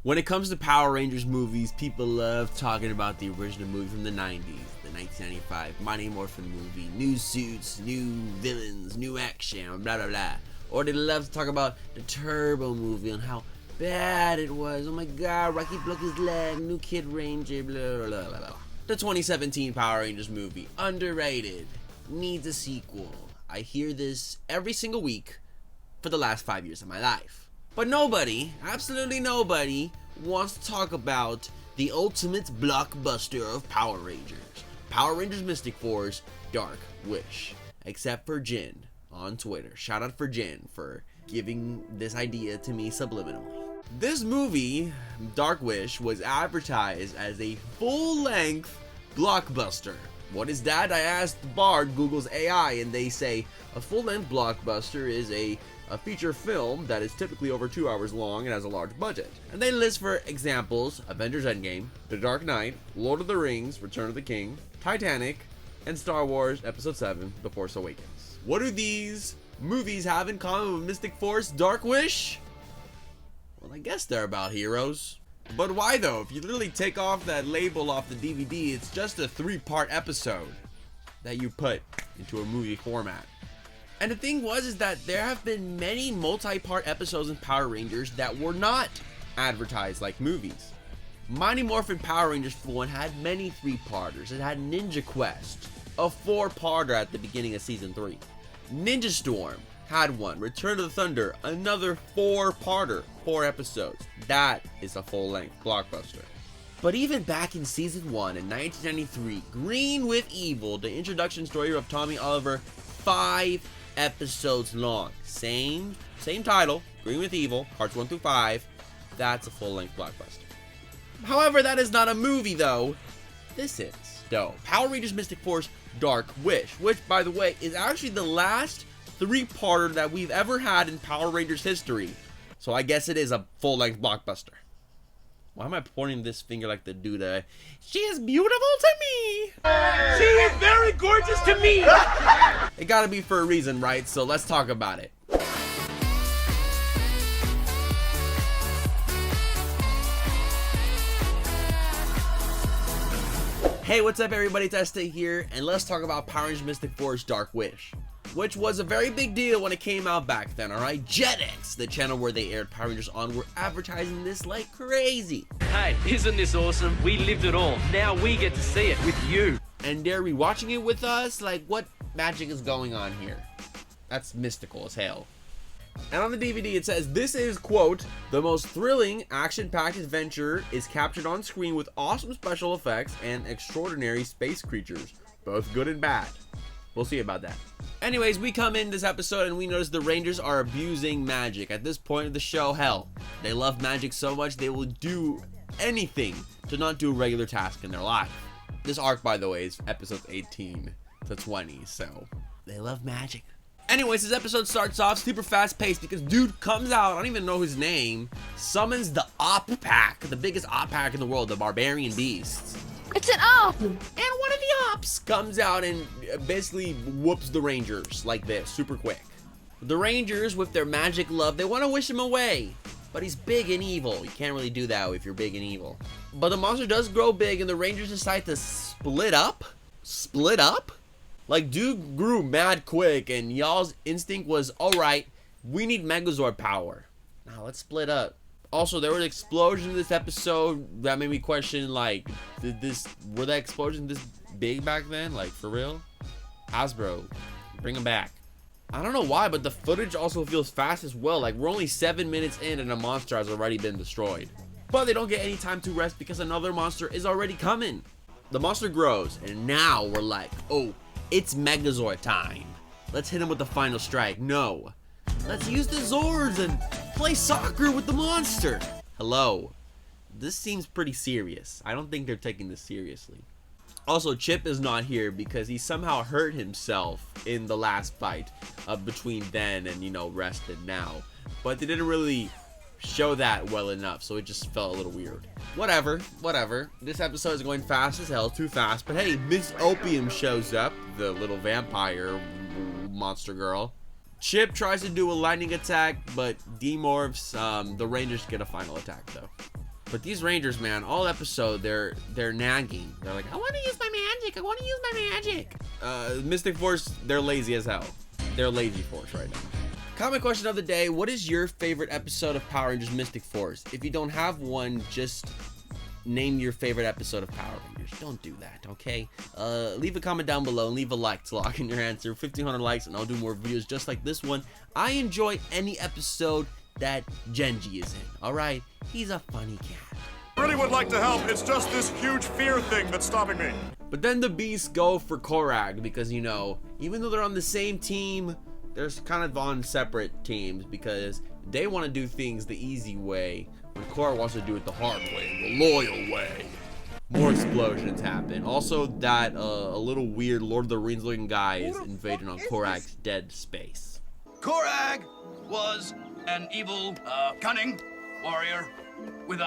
When it comes to Power Rangers movies, people love talking about the original movie from the 90s, the 1995 Mighty Morphin movie, new suits, new villains, new action, blah blah blah. Or they love to talk about the Turbo movie and how bad it was. Oh my god, Rocky broke his leg, new Kid Ranger, blah blah blah blah. The 2017 Power Rangers movie, underrated, needs a sequel. I hear this every single week for the last 5 years of my life. But nobody, absolutely nobody, wants to talk about the ultimate blockbuster of Power Rangers. Power Rangers Mystic Force Dark Wish. Except for Jin on Twitter. Shout out for Jin for giving this idea to me subliminally. This movie, Dark Wish, was advertised as a full-length blockbuster. What is that? I asked Bard, Google's AI, and they say a full-length blockbuster is a feature film that is typically over 2 hours long and has a large budget. And they list for examples Avengers Endgame, The Dark Knight, Lord of the Rings, Return of the King, Titanic, and Star Wars Episode 7, The Force Awakens. What do these movies have in common with Mystic Force Dark Wish? Well, I guess they're about heroes. But why though? If you literally take off that label off the DVD, it's just a 3-part episode that you put into a movie format. And the thing is that there have been many multi-part episodes in Power Rangers that were not advertised like movies. Mighty Morphin Power Rangers for one had many 3-parters. It had Ninja Quest, a 4-parter at the beginning of season 3. Ninja Storm had one. Return of the Thunder, another 4-parter, 4 episodes. That is a full-length blockbuster. But even back in season 1 in 1993, Green with Evil, the introduction story of Tommy Oliver, 5 episodes long. Same title, Green with Evil, parts 1 through 5. That's a full-length blockbuster. However, that is not a movie though. This is, though. Power Rangers Mystic Force Dark Wish, which by the way is actually the last 3-parter that we've ever had in Power Rangers history. So I guess it is a full-length blockbuster. Why am I pointing this finger like the dude? She is beautiful to me. She is very gorgeous to me. It gotta be for a reason, right? So let's talk about it. Hey, what's up everybody? It's Este here, and let's talk about Power Rangers Mystic Force Dark Wish, which was a very big deal when it came out back then, alright? Jetix, the channel where they aired Power Rangers on, were advertising this like crazy. Hey, isn't this awesome? We lived it all. Now we get to see it with you. And they're rewatching it with us? Like, what magic is going on here? That's mystical as hell. And on the DVD it says, this is, quote, the most thrilling, action-packed adventure is captured on screen with awesome special effects and extraordinary space creatures, both good and bad. We'll see about that. Anyways, we come in this episode and we notice the Rangers are abusing magic. At this point of the show, hell, they love magic so much they will do anything to not do a regular task in their life. This arc, by the way, is episodes 18 to 20, so they love magic. Anyways, this episode starts off super fast paced because dude comes out, I don't even know his name, summons the Op Pack, the biggest Op Pack in the world, the Barbarian Beasts. It's an op! And one of the ops comes out and basically whoops the Rangers like this, super quick. The Rangers, with their magic love, they want to wish him away. But he's big and evil. You can't really do that if you're big and evil. But the monster does grow big and the Rangers decide to split up? Split up? Like, dude grew mad quick and y'all's instinct was, alright, we need Megazord power. Now let's split up. Also, there was an explosion in this episode that made me question, like, were the explosions this big back then? Like, for real? Hasbro, bring them back. I don't know why, but the footage also feels fast as well. Like, we're only 7 minutes in and a monster has already been destroyed. But they don't get any time to rest because another monster is already coming. The monster grows, and now we're like, oh, it's Megazord time. Let's hit him with the final strike. No. Let's use the Zords and play soccer with the monster. Hello. This seems pretty serious. I don't think they're taking this seriously. Also, Chip is not here because he somehow hurt himself in the last fight between then and, you know, rested now. But they didn't really show that well enough, so it just felt a little weird. Whatever. This episode is going fast as hell, too fast. But hey, Miss Opium shows up, the little vampire monster girl. Chip tries to do a lightning attack, but demorphs. The Rangers get a final attack, though. But these Rangers, man, all episode, they're nagging. They're like, I want to use my magic. I want to use my magic. Mystic Force, they're lazy as hell. They're lazy Force right now. Comment question of the day: what is your favorite episode of Power Rangers Mystic Force? If you don't have one, just name your favorite episode of Power Rangers. Don't do that, okay? Leave a comment down below and leave a like to lock in your answer. 1,500 likes and I'll do more videos just like this one. I enjoy any episode that Genji is in, alright? He's a funny cat. Really would like to help, it's just this huge fear thing that's stopping me. But then the beasts go for Korag because, you know, even though they're on the same team, they're kind of on separate teams because they want to do things the easy way when Korag wants to do it the hard way, the loyal way. More explosions happen. Also, that a little weird Lord of the Rings looking guy is invading on Korag's dead space. Korag was an evil, cunning warrior with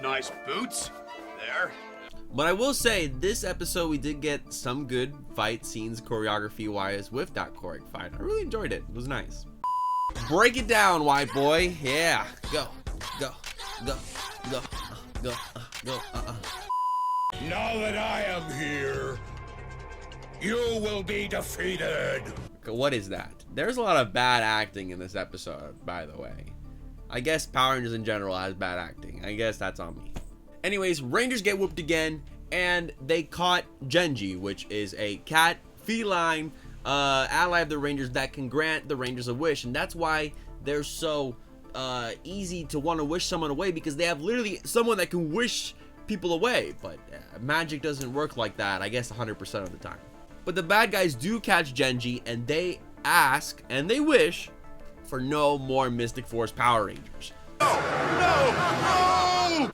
nice boots. There. But I will say, this episode we did get some good fight scenes choreography-wise with that Korag fight. I really enjoyed it. It was nice. Break it down, white boy. Yeah. Go. Go. Go. Go. Go. Go. Now that I am here, you will be defeated. What is that? There's a lot of bad acting in this episode, by the way. I guess Power Rangers in general has bad acting. I guess that's on me. Anyways, Rangers get whooped again, and they caught Genji, which is a cat, feline, ally of the Rangers that can grant the Rangers a wish. And that's why they're so easy to want to wish someone away, because they have literally someone that can wish people away. But magic doesn't work like that, I guess 100% of the time. But the bad guys do catch Genji, and they ask, and they wish, for no more Mystic Force Power Rangers. No!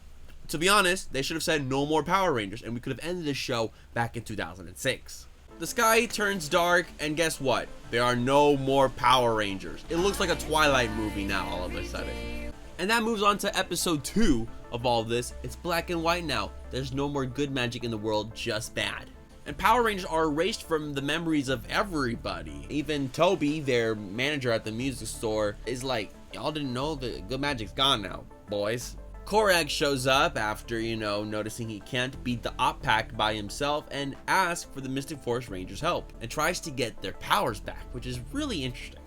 To be honest, they should have said no more Power Rangers, and we could have ended the show back in 2006. The sky turns dark, and guess what? There are no more Power Rangers. It looks like a Twilight movie now all of a sudden. And that moves on to episode 2 of all this. It's black and white now. There's no more good magic in the world, just bad. And Power Rangers are erased from the memories of everybody. Even Toby, their manager at the music store, is like, y'all didn't know the good magic's gone now, boys. Korag shows up after, you know, noticing he can't beat the Op Pack by himself and asks for the Mystic Force Rangers' help and tries to get their powers back, which is really interesting.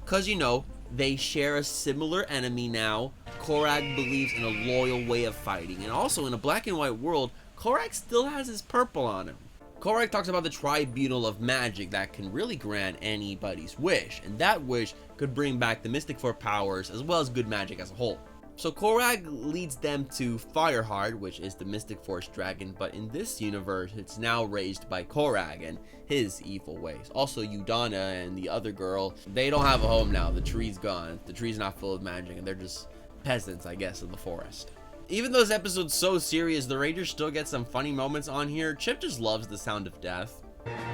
Cause, you know, they share a similar enemy now. Korag believes in a loyal way of fighting, and also in a black and white world, Korag still has his purple on him. Korag talks about the Tribunal of Magic that can really grant anybody's wish, and that wish could bring back the Mystic Force powers as well as good magic as a whole. So Korag leads them to Fireheart, which is the Mystic Force dragon, but in this universe, it's now raised by Korag and his evil ways. Also, Udana and the other girl, they don't have a home now. The tree's gone. The tree's not full of magic, and they're just peasants, I guess, of the forest. Even though this episode's so serious, the Rangers still get some funny moments on here. Chip just loves the sound of death.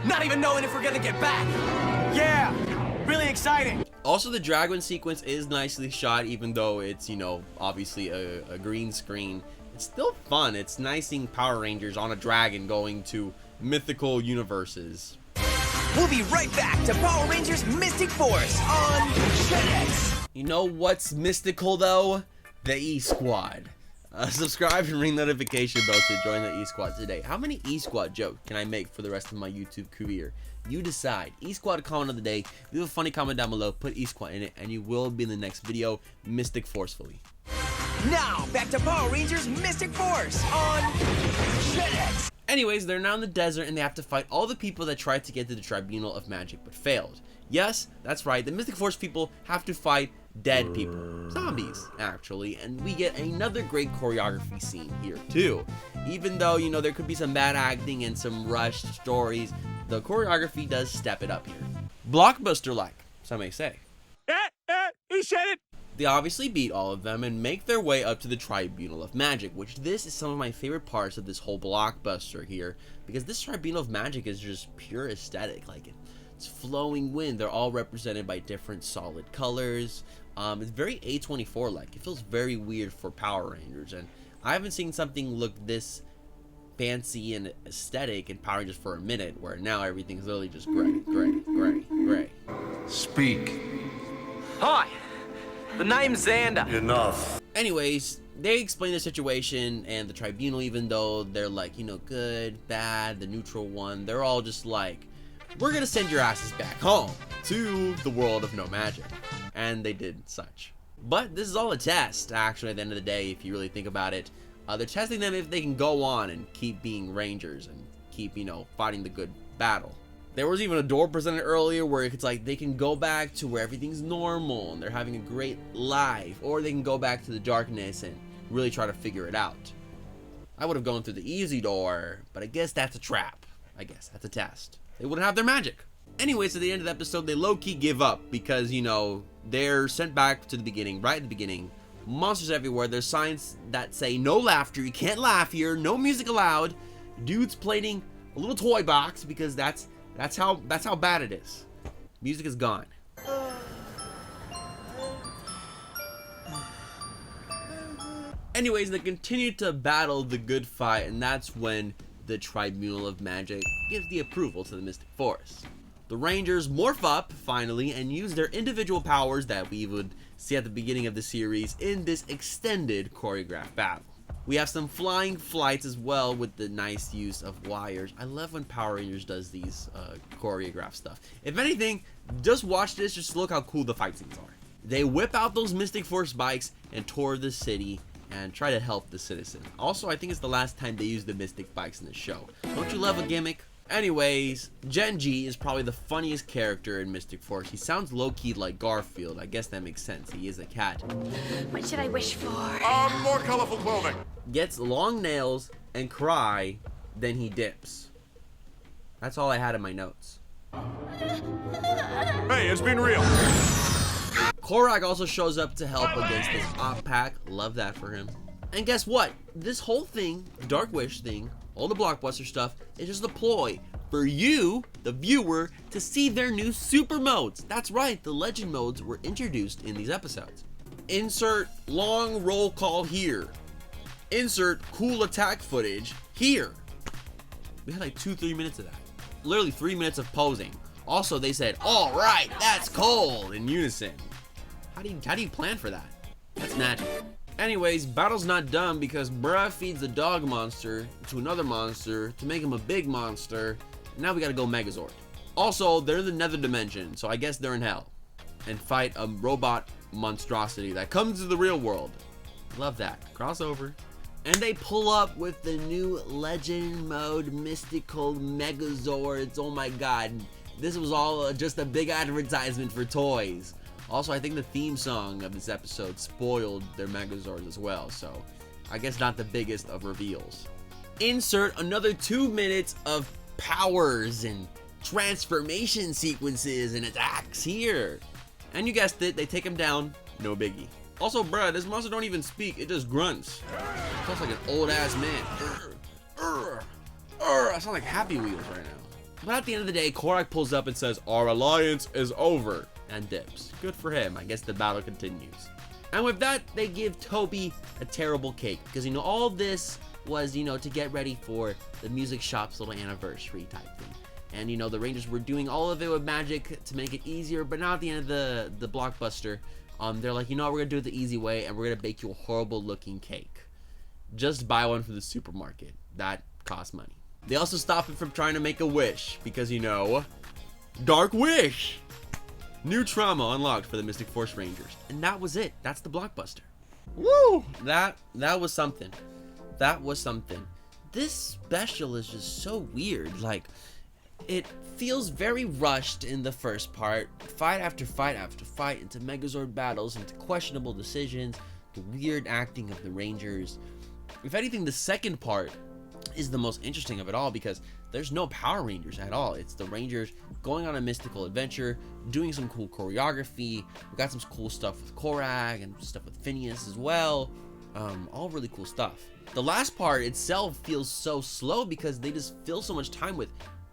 Not even knowing if we're gonna get back. Yeah, really exciting. Also, the dragon sequence is nicely shot, even though it's, you know, obviously a green screen. It's still fun. It's nice seeing Power Rangers on a dragon going to mythical universes. We'll be right back to Power Rangers Mystic Force on Jetix. You know what's mystical though? The E-Squad. Subscribe and ring notification bell to join the E-Squad today. How many E-Squad jokes can I make for the rest of my YouTube career? You decide. E-Squad comment of the day. Leave a funny comment down below. Put E-Squad in it, and you will be in the next video. Mystic Forcefully. Now, back to Power Rangers Mystic Force on Jetix. Anyways, they're now in the desert, and they have to fight all the people that tried to get to the Tribunal of Magic but failed. Yes, that's right. The Mystic Force people have to fight dead people. Zombies, actually. And we get another great choreography scene here, too. Even though, you know, there could be some bad acting and some rushed stories, the choreography does step it up here. Blockbuster-like, some may say. He said it! They obviously beat all of them and make their way up to the Tribunal of Magic, which this is some of my favorite parts of this whole Blockbuster here, because this Tribunal of Magic is just pure aesthetic. Like, it's flowing wind. They're all represented by different solid colors. It's very A24-like. It feels very weird for Power Rangers, and I haven't seen something look this fancy and aesthetic in Power Rangers for a minute, where now everything's literally just gray, gray, gray, gray. Speak. Hi, the name's Xander. Enough. Anyways, they explain the situation, and the tribunal, even though they're like, you know, good, bad, the neutral one, they're all just like, we're gonna send your asses back home to the world of no magic. And they did such. But this is all a test, actually, at the end of the day, if you really think about it. They're testing them if they can go on and keep being Rangers and keep, you know, fighting the good battle. There was even a door presented earlier where it's like they can go back to where everything's normal and they're having a great life, or they can go back to the darkness and really try to figure it out. I would have gone through the easy door, but I guess that's a trap. I guess that's a test. They wouldn't have their magic. Anyways, at the end of the episode, they low-key give up because, you know, they're sent back to the beginning, right at the beginning. Monsters everywhere. There's signs that say no laughter, you can't laugh here, no music allowed. Dude's playing a little toy box because that's how bad it is. Music is gone. Anyways, they continue to battle the good fight, and that's when the Tribunal of Magic gives the approval to the Mystic Force. The Rangers morph up, finally, and use their individual powers that we would see at the beginning of the series in this extended choreographed battle. We have some flying flights as well with the nice use of wires. I love when Power Rangers does these choreographed stuff. If anything, just watch this, just look how cool the fight scenes are. They whip out those Mystic Force bikes and tour the city and try to help the citizens. Also, I think it's the last time they use the Mystic bikes in the show. Don't you love a gimmick? Anyways, Genji is probably the funniest character in Mystic Force. He sounds low-key like Garfield. I guess that makes sense. He is a cat. What should I wish for? More colorful clothing. Gets long nails and cry, then he dips. That's all I had in my notes. Hey, it's been real. Korag also shows up to help against this op pack. Love that for him. And guess what? This whole thing, Dark Wish thing, all the Blockbuster stuff, is just a ploy for you, the viewer, to see their new super modes. That's right, the legend modes were introduced in these episodes. Insert long roll call here. Insert cool attack footage here. We had like 2-3 minutes of that. Literally 3 minutes of posing. Also, they said, all right, that's cold, in unison. How do you plan for that? That's magic. Anyways, battle's not done because bruh feeds the dog monster to another monster to make him a big monster. Now we gotta go Megazord. Also, they're in the nether dimension, so I guess they're in hell. And fight a robot monstrosity that comes to the real world. Love that. Crossover. And they pull up with the new legend mode mystical Megazords. Oh my god. This was all just a big advertisement for toys. Also, I think the theme song of this episode spoiled their Megazords as well, so I guess not the biggest of reveals. Insert another 2 minutes of powers and transformation sequences and attacks here. And you guessed it, they take him down, no biggie. Also, bruh, this monster don't even speak, it just grunts. It sounds like an old ass man. I sound like Happy Wheels right now. But at the end of the day, Korag pulls up and says, our alliance is over, and dips. Good for him. I guess the battle continues. And with that, they give Toby a terrible cake. Because, you know, all this was, you know, to get ready for the music shop's little anniversary type thing. And, you know, the Rangers were doing all of it with magic to make it easier. But now at the end of the Blockbuster, they're like, you know what, we're going to do it the easy way. And we're going to bake you a horrible looking cake. Just buy one from the supermarket. That costs money. They also stop him from trying to make a wish. Because, you know, Dark Wish! New trauma unlocked for the Mystic Force Rangers. And that was it. That's the Blockbuster. Woo! That was something. That was something. This special is just so weird. Like, it feels very rushed in the first part. Fight after fight after fight into Megazord battles, into questionable decisions, the weird acting of the Rangers. If anything, the second part is the most interesting of it all because there's no Power Rangers at all. It's the Rangers going on a mystical adventure, doing some cool choreography. We got some cool stuff with Korag and stuff with Phineas as well. All really cool stuff. The last part itself feels so slow because they just fill so much time with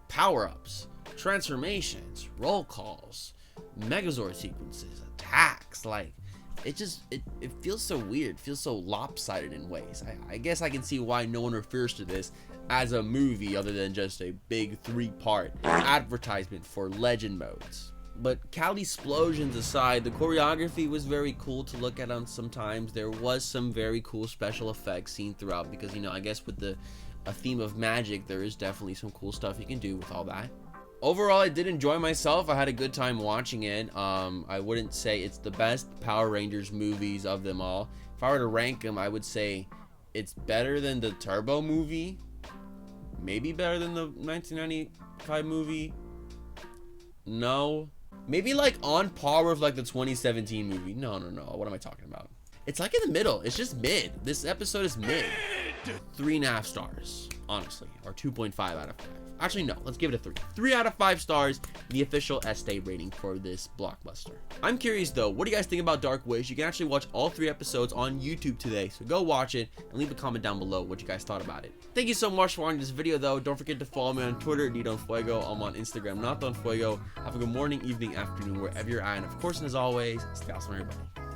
power-ups, transformations, roll calls, Megazord sequences, attacks. Like, it feels so weird. It feels so lopsided in ways. I guess I can see why no one refers to this as a movie other than just a big 3-part advertisement for legend modes. But Cali explosions aside, the choreography was very cool to look at on sometimes. There was some very cool special effects seen throughout because, you know, I guess with a theme of magic, there is definitely some cool stuff you can do with all that. Overall, I did enjoy myself. I had a good time watching it. I wouldn't say it's the best Power Rangers movies of them all. If I were to rank them, I would say it's better than the Turbo movie. Maybe better than the 1995 movie. No. Maybe like on par with like the 2017 movie. No. What am I talking about? It's like in the middle. It's just mid. This episode is mid. 3.5 stars, honestly, or 2.5 out of 5. Actually, no, let's give it a 3. 3 out of 5 stars, the official Este rating for this blockbuster. I'm curious though, what do you guys think about Dark Wish? You can actually watch all 3 episodes on YouTube today, so go watch it and leave a comment down below what you guys thought about it. Thank you so much for watching this video though. Don't forget to follow me on Twitter, @DonFuego. I'm on Instagram, @NotDonFuego. Have a good morning, evening, afternoon, wherever you're at. And of course, and as always, stay awesome, everybody.